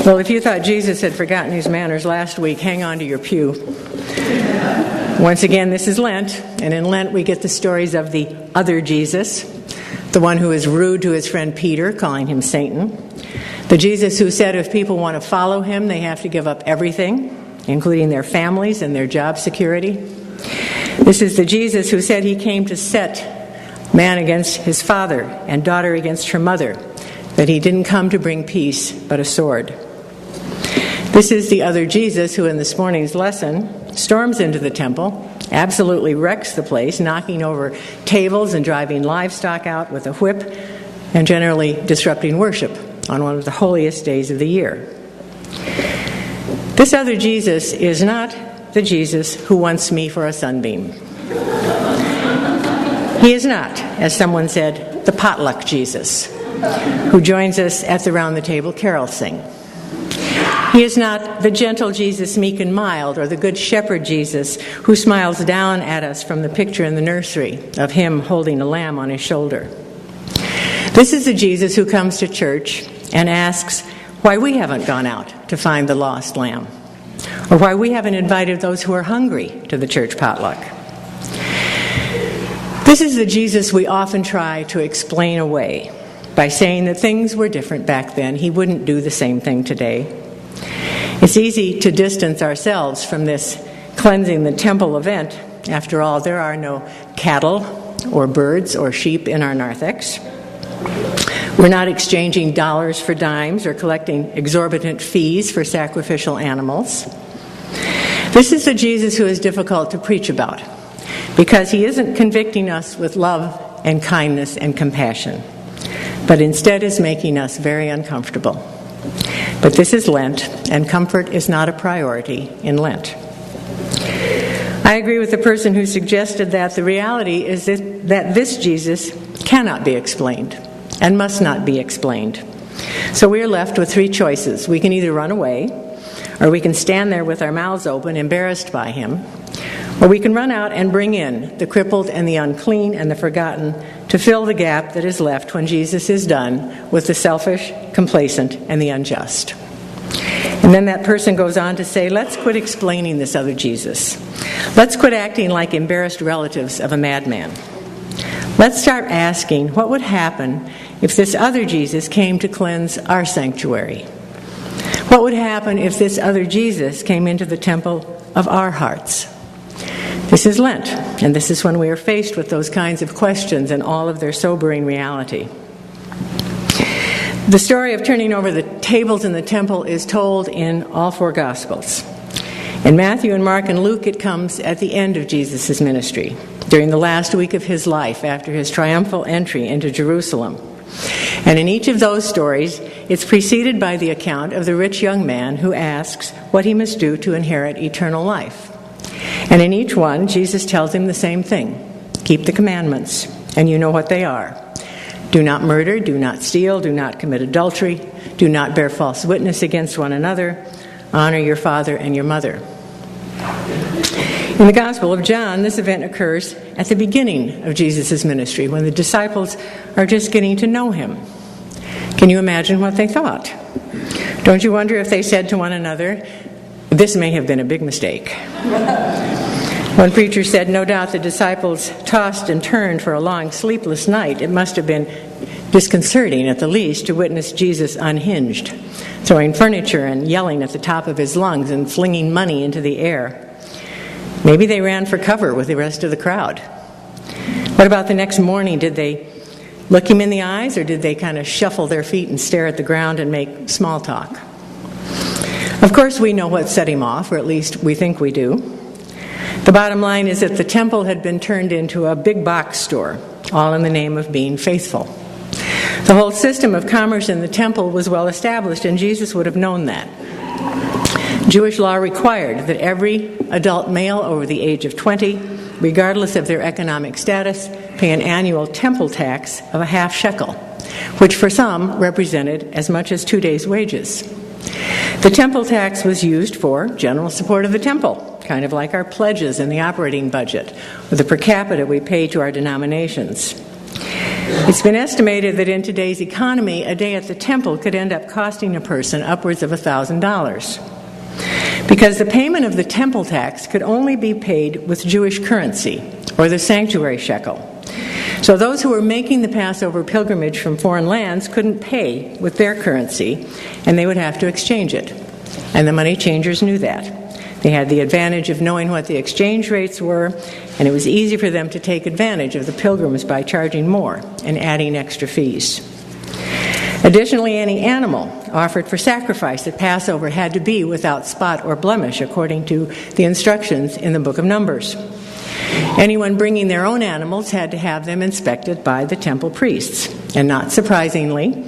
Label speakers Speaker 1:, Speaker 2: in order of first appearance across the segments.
Speaker 1: Well, if you thought Jesus had forgotten his manners last week, hang on to your pew. Once again, this is Lent, and in Lent we get the stories of the other Jesus, the one who is rude to his friend Peter, calling him Satan, the Jesus who said if people want to follow him, they have to give up everything, including their families and their job security. This is the Jesus who said he came to set man against his father and daughter against her mother, that he didn't come to bring peace but a sword. This is the other Jesus who in this morning's lesson storms into the temple, absolutely wrecks the place, knocking over tables and driving livestock out with a whip, and generally disrupting worship on one of the holiest days of the year. This other Jesus is not the Jesus who wants me for a sunbeam. He is not, as someone said, the potluck Jesus, who joins us at the round-the-table carol sing. He is not the gentle Jesus, meek and mild, or the good shepherd Jesus who smiles down at us from the picture in the nursery of him holding a lamb on his shoulder. This is the Jesus who comes to church and asks why we haven't gone out to find the lost lamb, or why we haven't invited those who are hungry to the church potluck. This is the Jesus we often try to explain away by saying that things were different back then. He wouldn't do the same thing today. It's easy to distance ourselves from this cleansing the temple event. After all, there are no cattle or birds or sheep in our narthex. We're not exchanging dollars for dimes or collecting exorbitant fees for sacrificial animals. This is the Jesus who is difficult to preach about because he isn't convicting us with love and kindness and compassion, but instead is making us very uncomfortable. But this is Lent, and comfort is not a priority in Lent. I agree with the person who suggested that the reality is that this Jesus cannot be explained and must not be explained. So we are left with three choices. We can either run away, or we can stand there with our mouths open, embarrassed by him, or we can run out and bring in the crippled and the unclean and the forgotten to fill the gap that is left when Jesus is done with the selfish, complacent, and the unjust. And then that person goes on to say, let's quit explaining this other Jesus. Let's quit acting like embarrassed relatives of a madman. Let's start asking what would happen if this other Jesus came to cleanse our sanctuary. What would happen if this other Jesus came into the temple of our hearts? This is Lent, and this is when we are faced with those kinds of questions and all of their sobering reality. The story of turning over the tables in the temple is told in all four Gospels. In Matthew and Mark and Luke, it comes at the end of Jesus' ministry, during the last week of his life after his triumphal entry into Jerusalem. And in each of those stories, it's preceded by the account of the rich young man who asks what he must do to inherit eternal life. And in each one, Jesus tells him the same thing. Keep the commandments, and you know what they are. Do not murder, do not steal, do not commit adultery, do not bear false witness against one another, honor your father and your mother. In the Gospel of John, this event occurs at the beginning of Jesus' ministry, when the disciples are just getting to know him. Can you imagine what they thought? Don't you wonder if they said to one another, this may have been a big mistake? One preacher said, no doubt the disciples tossed and turned for a long sleepless night. It must have been disconcerting, at the least, to witness Jesus unhinged, throwing furniture and yelling at the top of his lungs and flinging money into the air. Maybe they ran for cover with the rest of the crowd. What about the next morning? Did they look him in the eyes, or did they kind of shuffle their feet and stare at the ground and make small talk? Of course, we know what set him off, or at least we think we do. The bottom line is that the temple had been turned into a big box store, all in the name of being faithful. The whole system of commerce in the temple was well established, and Jesus would have known that. Jewish law required that every adult male over the age of 20, regardless of their economic status, pay an annual temple tax of a half shekel, which for some represented as much as 2 days' wages. The temple tax was used for general support of the temple, kind of like our pledges in the operating budget, or the per capita we pay to our denominations. It's been estimated that in today's economy, a day at the temple could end up costing a person upwards of $1,000. Because the payment of the temple tax could only be paid with Jewish currency, or the sanctuary shekel. So those who were making the Passover pilgrimage from foreign lands couldn't pay with their currency, and they would have to exchange it. And the money changers knew that. They had the advantage of knowing what the exchange rates were, and it was easy for them to take advantage of the pilgrims by charging more and adding extra fees. Additionally, any animal offered for sacrifice at Passover had to be without spot or blemish, according to the instructions in the book of Numbers. Anyone bringing their own animals had to have them inspected by the temple priests. And not surprisingly,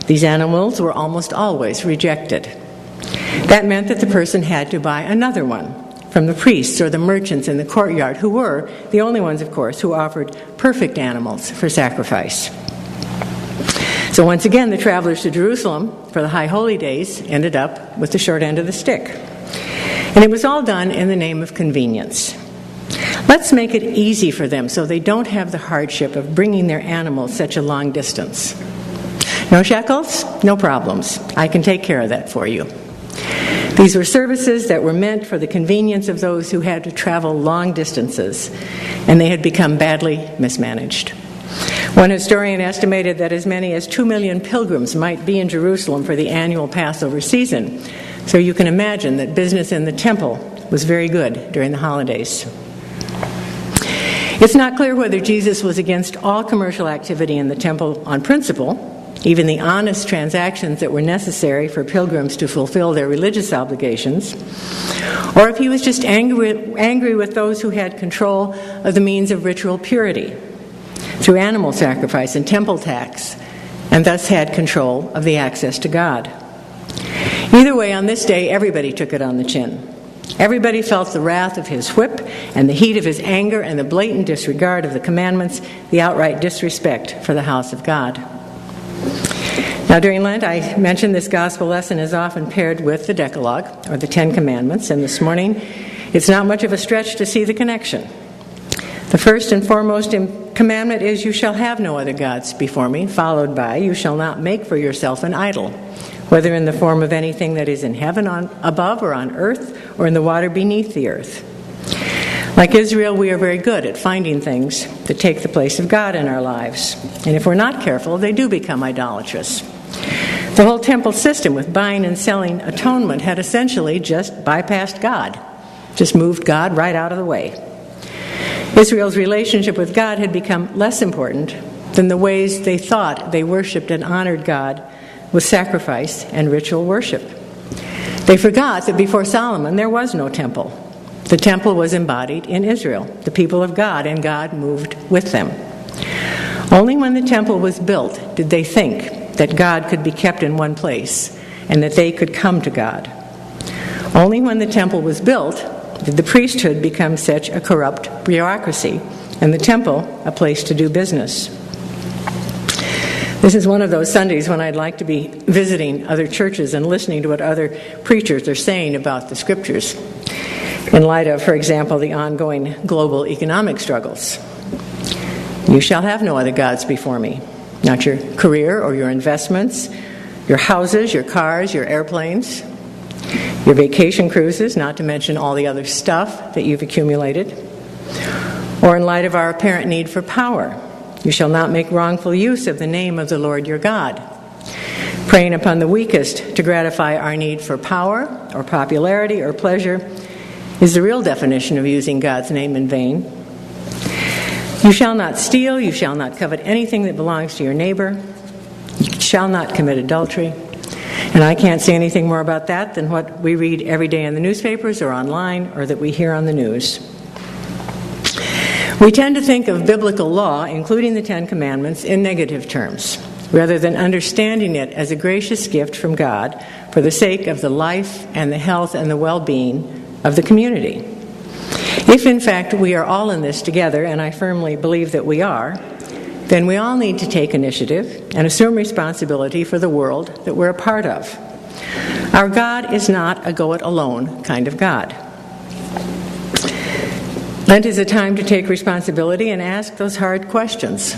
Speaker 1: these animals were almost always rejected. That meant that the person had to buy another one from the priests or the merchants in the courtyard, who were the only ones, of course, who offered perfect animals for sacrifice. So once again, the travelers to Jerusalem for the High Holy Days ended up with the short end of the stick. And it was all done in the name of convenience. Let's make it easy for them so they don't have the hardship of bringing their animals such a long distance. No shekels? No problems. I can take care of that for you. These were services that were meant for the convenience of those who had to travel long distances, and they had become badly mismanaged. One historian estimated that as many as 2 million pilgrims might be in Jerusalem for the annual Passover season, so you can imagine that business in the temple was very good during the holidays. It's not clear whether Jesus was against all commercial activity in the temple on principle, even the honest transactions that were necessary for pilgrims to fulfill their religious obligations, or if he was just angry with those who had control of the means of ritual purity through animal sacrifice and temple tax, and thus had control of the access to God. Either way, on this day, everybody took it on the chin. Everybody felt the wrath of his whip and the heat of his anger and the blatant disregard of the commandments, the outright disrespect for the house of God. Now, during Lent, I mentioned this gospel lesson is often paired with the Decalogue, or the Ten Commandments, and this morning it's not much of a stretch to see the connection. The first and foremost commandment is, "You shall have no other gods before me," followed by, "You shall not make for yourself an idol, whether in the form of anything that is in heaven above or on earth or in the water beneath the earth." Like Israel, we are very good at finding things that take the place of God in our lives. And if we're not careful, they do become idolatrous. The whole temple system with buying and selling atonement had essentially just bypassed God, just moved God right out of the way. Israel's relationship with God had become less important than the ways they thought they worshiped and honored God with sacrifice and ritual worship. They forgot that before Solomon there was no temple. The temple was embodied in Israel, the people of God, and God moved with them. Only when the temple was built did they think that God could be kept in one place and that they could come to God. Only when the temple was built did the priesthood become such a corrupt bureaucracy and the temple a place to do business. This is one of those Sundays when I'd like to be visiting other churches and listening to what other preachers are saying about the Scriptures, in light of, for example, the ongoing global economic struggles. You shall have no other gods before me. Not your career or your investments, your houses, your cars, your airplanes, your vacation cruises, not to mention all the other stuff that you've accumulated. Or in light of our apparent need for power, you shall not make wrongful use of the name of the Lord your God. Preying upon the weakest to gratify our need for power or popularity or pleasure is the real definition of using God's name in vain. You shall not steal, you shall not covet anything that belongs to your neighbor, you shall not commit adultery. And I can't say anything more about that than what we read every day in the newspapers or online or that we hear on the news. We tend to think of biblical law, including the Ten Commandments, in negative terms, rather than understanding it as a gracious gift from God for the sake of the life and the health and the well-being of the community. If, in fact, we are all in this together, and I firmly believe that we are, then we all need to take initiative and assume responsibility for the world that we're a part of. Our God is not a go-it-alone kind of God. Lent is a time to take responsibility and ask those hard questions.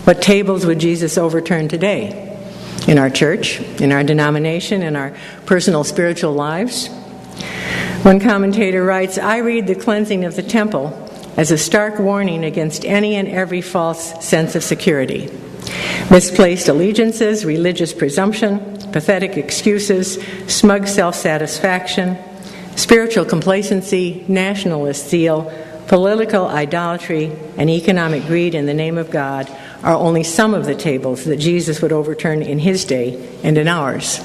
Speaker 1: What tables would Jesus overturn today? In our church, in our denomination, in our personal spiritual lives? One commentator writes, "I read the cleansing of the temple as a stark warning against any and every false sense of security. Misplaced allegiances, religious presumption, pathetic excuses, smug self-satisfaction, spiritual complacency, nationalist zeal, political idolatry, and economic greed in the name of God are only some of the tables that Jesus would overturn in his day and in ours.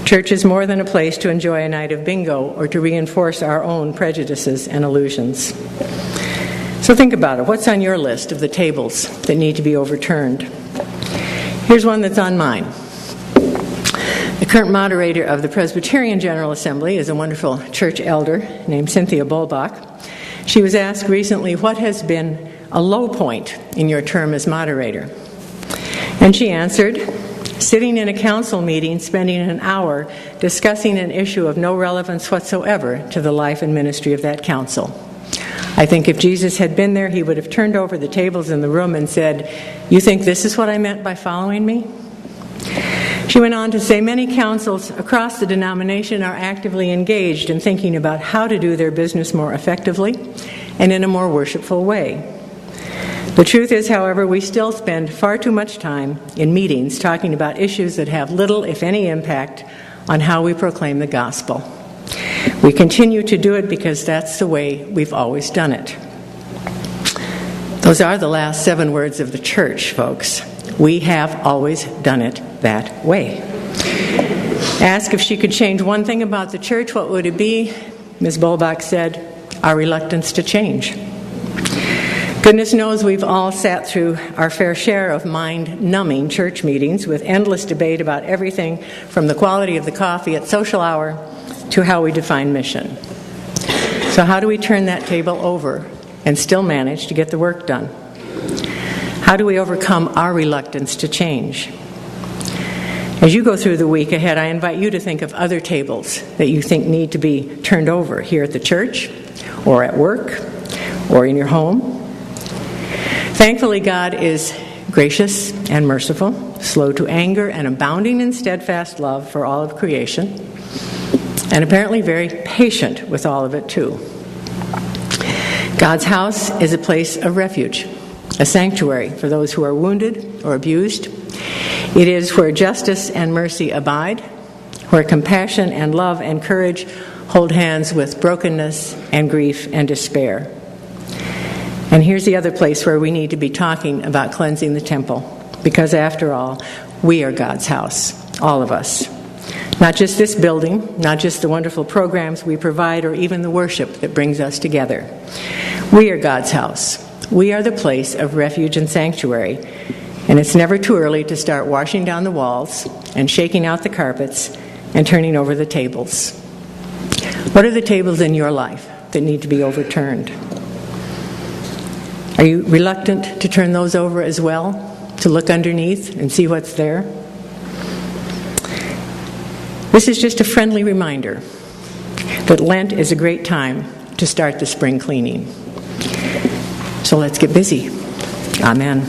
Speaker 1: Church is more than a place to enjoy a night of bingo or to reinforce our own prejudices and illusions." So think about it. What's on your list of the tables that need to be overturned? Here's one that's on mine. The current moderator of the Presbyterian General Assembly is a wonderful church elder named Cynthia Bolbach. She was asked recently, what has been a low point in your term as moderator? And she answered, sitting in a council meeting, spending an hour discussing an issue of no relevance whatsoever to the life and ministry of that council. I think if Jesus had been there, he would have turned over the tables in the room and said, "You think this is what I meant by following me?" She went on to say, many councils across the denomination are actively engaged in thinking about how to do their business more effectively and in a more worshipful way. The truth is, however, we still spend far too much time in meetings talking about issues that have little, if any, impact on how we proclaim the gospel. We continue to do it because that's the way we've always done it. Those are the last 7 words of the church, folks. We have always done it that way. Asked if she could change one thing about the church, what would it be? Ms. Bolbach said, our reluctance to change. Goodness knows we've all sat through our fair share of mind-numbing church meetings with endless debate about everything from the quality of the coffee at social hour to how we define mission. So how do we turn that table over and still manage to get the work done? How do we overcome our reluctance to change? As you go through the week ahead, I invite you to think of other tables that you think need to be turned over here at the church, or at work, or in your home. Thankfully, God is gracious and merciful, slow to anger, and abounding in steadfast love for all of creation, and apparently very patient with all of it too. God's house is a place of refuge, a sanctuary for those who are wounded or abused. It is where justice and mercy abide, where compassion and love and courage hold hands with brokenness and grief and despair. And here's the other place where we need to be talking about cleansing the temple, because after all, we are God's house, all of us. Not just this building, not just the wonderful programs we provide, or even the worship that brings us together. We are God's house. We are the place of refuge and sanctuary, and it's never too early to start washing down the walls and shaking out the carpets and turning over the tables. What are the tables in your life that need to be overturned? Are you reluctant to turn those over as well, to look underneath and see what's there? This is just a friendly reminder that Lent is a great time to start the spring cleaning. So let's get busy. Amen.